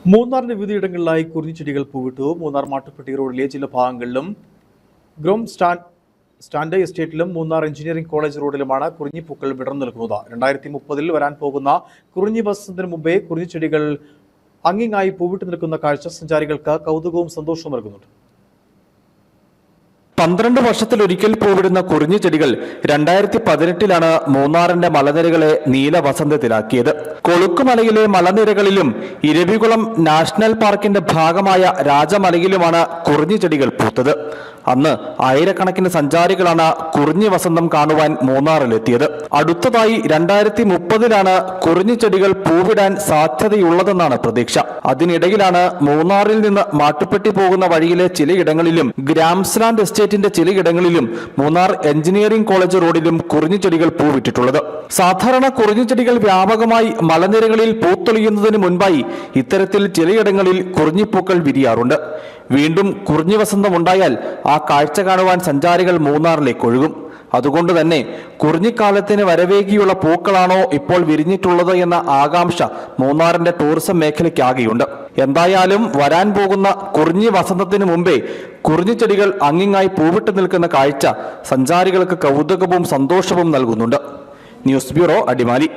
മൂന്നാറിന്റെ വിവിധയിടങ്ങളിലായി കുറിഞ്ഞിച്ചെടികൾ പൂവിട്ടു. മൂന്നാർ മാട്ടുപ്പെട്ടി റോഡിലെ ചില ഭാഗങ്ങളിലും Grom stand എസ്റ്റേറ്റിലും Munnar engineering college റോഡിലുമാണ് കുറിഞ്ഞിപ്പൂക്കൾ വിടർന്നു നിൽക്കുന്നത്. 2030 വരാൻ പോകുന്ന കുറിഞ്ഞി വസന്തത്തിന് മുമ്പേ കുറിഞ്ഞിച്ചെടികൾ അങ്ങിങ്ങായി പൂവിട്ട് നിൽക്കുന്ന കാഴ്ച സഞ്ചാരികൾക്ക് കൗതുകവും സന്തോഷവും നൽകുന്നുണ്ട്. 12 വർഷത്തിലൊരിക്കൽ പൂവിടുന്ന കുറിഞ്ഞി ചെടികൾ 2018 മൂന്നാറിന്റെ മലനിരകളെ നീല വസന്തത്തിലാക്കിയത്. കൊളുക്കുമലയിലെ മലനിരകളിലും ഇരവികുളം നാഷണൽ പാർക്കിന്റെ ഭാഗമായ രാജമലയിലുമാണ് കുറിഞ്ഞി ചെടികൾ പൂത്തത്. അന്ന് ആയിരക്കണക്കിന് സഞ്ചാരികളാണ് കുറിഞ്ഞി വസന്തം കാണുവാൻ മൂന്നാറിലെത്തിയത്. അടുത്തതായി 2030 കുറിഞ്ഞി ചെടികൾ പൂവിടാൻ സാധ്യതയുള്ളതെന്നാണ് പ്രതീക്ഷ. അതിനിടയിലാണ് മൂന്നാറിൽ നിന്ന് മാട്ടുപ്പെട്ടി പോകുന്ന വഴിയിലെ ചിലയിടങ്ങളിലും ഗ്രാംസ്ലാൻഡ് എസ്റ്റേറ്റിന്റെ ചിലയിടങ്ങളിലും മൂന്നാർ എഞ്ചിനീയറിംഗ് കോളേജ് റോഡിലും കുറിഞ്ഞി ചെടികൾ പൂവിട്ടിട്ടുള്ളത്. സാധാരണ കുറിഞ്ഞി ചെടികൾ വ്യാപകമായി മലനിരകളിൽ പൂത്തൊളിയുന്നതിന് മുൻപായി ഇത്തരത്തിൽ ചിലയിടങ്ങളിൽ കുറിഞ്ഞിപ്പൂക്കൾ വിരിയാറുണ്ട്. വീണ്ടും കുറിഞ്ഞി വസന്തം ഉണ്ടായാൽ ആ കാഴ്ച കാണുവാൻ സഞ്ചാരികൾ മൂന്നാറിലേക്ക് ഒഴുകും. അതുകൊണ്ട് തന്നെ കുറിഞ്ഞിക്കാലത്തിന് വരവേകിയുള്ള പൂക്കളാണോ ഇപ്പോൾ വിരിഞ്ഞിട്ടുള്ളത് എന്ന ആകാംക്ഷ മൂന്നാറിന്റെ ടൂറിസം മേഖലയ്ക്കാകെയുണ്ട്. എന്തായാലും വരാൻ പോകുന്ന കുറിഞ്ഞി വസന്തത്തിന് മുമ്പേ കുറിഞ്ഞിച്ചെടികൾ അങ്ങിങ്ങായി പൂവിട്ട് നിൽക്കുന്ന കാഴ്ച സഞ്ചാരികൾക്ക് കൗതുകവും സന്തോഷവും നൽകുന്നുണ്ട്. News bureau, Adimali.